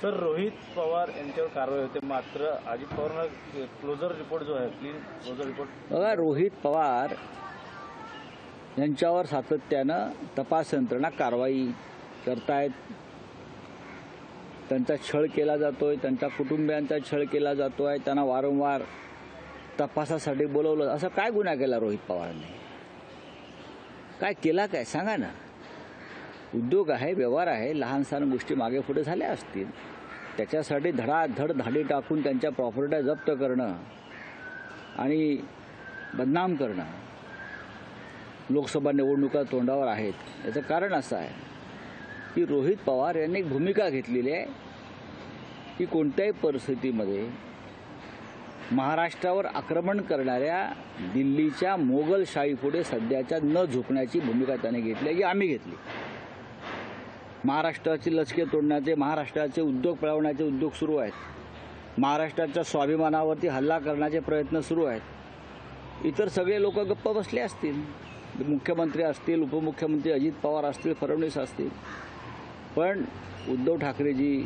Sir, Rohit Pawar यांच्यावर कारवाई होते, मात्र अजित पवारांना क्लोजर रिपोर्ट जो आहे, क्लीन क्लोजर रिपोर्ट बघा, रोहित पवार यांच्यावर सातत्यानं तपास यंत्रणा कारवाई करतायत. त्यांचा छळ केला जातोय, त्यांच्या कुटुंबियांचा छळ केला जातोय, त्यांना वारंवार तपासासाठी बोलवलं. असं काय गुन्हा केला रोहित पवारांनी? काय केला? काय सांगा ना. उद्योग आहे, व्यवहार आहे, लहान सहान गोष्टी मागे पुढे झाल्या असतील, त्याच्यासाठी धडाधड धाडी टाकून त्यांच्या प्रॉपर्ट्या जप्त करणं आणि बदनाम करणं. लोकसभा निवडणुका तोंडावर आहेत. याचं कारण असं आहे की रोहित पवार यांनी एक भूमिका घेतलेली आहे की कोणत्याही परिस्थितीमध्ये महाराष्ट्रावर आक्रमण करणाऱ्या दिल्लीच्या मोगलशाहीपुढे सध्याच्या न झुकण्याची भूमिका त्याने घेतली आहे, की आम्ही घेतली. महाराष्ट्राचे लचके तोडण्याचे, महाराष्ट्राचे उद्योग पळवण्याचे उद्योग सुरू आहेत. महाराष्ट्राच्या स्वाभिमानावरती हल्ला करण्याचे प्रयत्न सुरू आहेत. इतर सगळे लोक गप्प बसले असतील, मुख्यमंत्री असतील, उपमुख्यमंत्री अजित पवार असतील, फडणवीस असतील. पण उद्धव ठाकरेजी,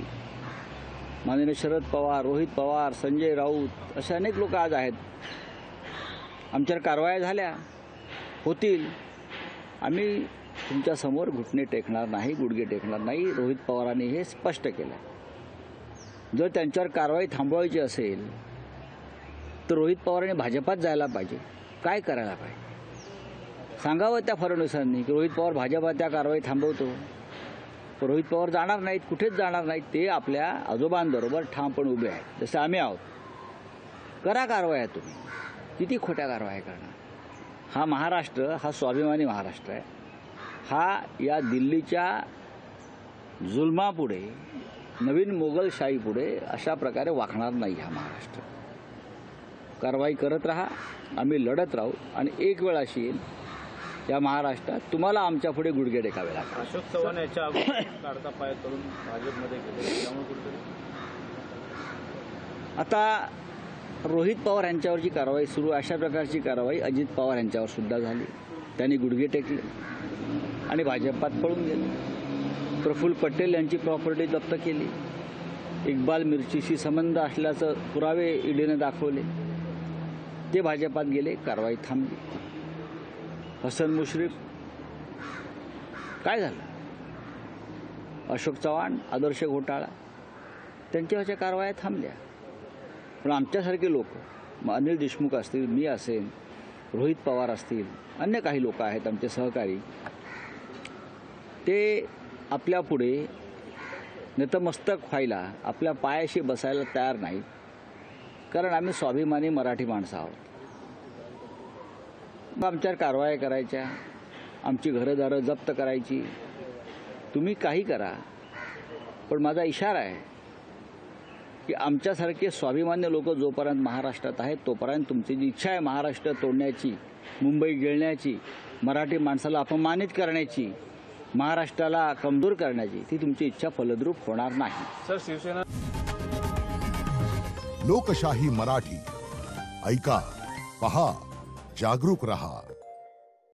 माननीय शरद पवार, रोहित पवार, संजय राऊत असे अनेक लोक आज आहेत. आमच्यावर कारवाया झाल्या, होतील. आम्ही तुमच्यासमोर घुटणे टेकणार नाही, गुडघे टेकणार नाही. रोहित पवारांनी हे स्पष्ट केलं. जर त्यांच्यावर कारवाई थांबवायची असेल तर रोहित पवारांनी भाजपात जायला पाहिजे. काय करायला पाहिजे सांगावं त्या फडणवीसांनी की रोहित पवार भाजपात त्या कारवाई थांबवतो. रोहित पवार जाणार नाहीत, कुठेच जाणार नाहीत. ते आपल्या आजोबांबरोबर ठामपणे उभे आहेत, जसं आम्ही आहोत. करा कारवाया तुम्ही, किती खोट्या कारवाया करणार. हा महाराष्ट्र हा स्वाभिमानी महाराष्ट्र आहे. हा या दिल्लीच्या जुलमापुढे, नवीन मोगलशाहीपुढे अशा प्रकारे वाकणार नाही हा महाराष्ट्र. कारवाई करत राहा, आम्ही लढत राहू. आणि एक वेळ अशी येईल या महाराष्ट्रात तुम्हाला आमच्या पुढे गुडघे टेकावे लागतील. अशोक चव्हाण याच्या अगोदर काढता पाय करून भाजपमध्ये गेले, त्यामुळे कुठेतरी आता रोहित पवार यांच्यावरची कारवाई सुरू. अशा प्रकारची कारवाई अजित पवार यांच्यावर सुद्धा झाली. त्यांनी गुडघे टेकले आणि भाजपात पळून गेले. प्रफुल्ल पटेल यांची प्रॉपर्टी जप्त केली. इक्बाल मिर्चीशी संबंध असल्याचं पुरावे ईडीने दाखवले. ते भाजपात गेले, कारवाई थांबली. हसन मुश्रीफ काय झालं? अशोक चव्हाण, आदर्श घोटाळा, त्यांच्यावरच्या कारवाया थांबल्या. पण आमच्यासारखे लोक, अनिल देशमुख असतील, मी असेन, रोहित पवार असतील, अन्य काही लोक आहेत आमचे सहकारी, ते आपल्या पुढे नतमस्तक व्हायला, आपल्या पायाशी बसायला तयार नाहीत. कारण आम्ही स्वाभिमानी मराठी माणसं आहोत. आमच्यावर कारवाया करायच्या, आमची घरंदारं जप्त करायची. तुम्ही काही करा, पण माझा इशारा आहे की आमच्यासारखे स्वाभिमान्य लोक जोपर्यंत महाराष्ट्रात आहेत तोपर्यंत तुमची जी इच्छा आहे महाराष्ट्र तोडण्याची, मुंबई गिळण्याची, मराठी माणसाला अपमानित करण्याची, महाराष्ट्राला कमजोर करण्याची, ती तुमची इच्छा फलद्रूप होणार नाही. सर, शिवसेना लोकशाही मराठी ऐका, पहा, जागरूक रहा.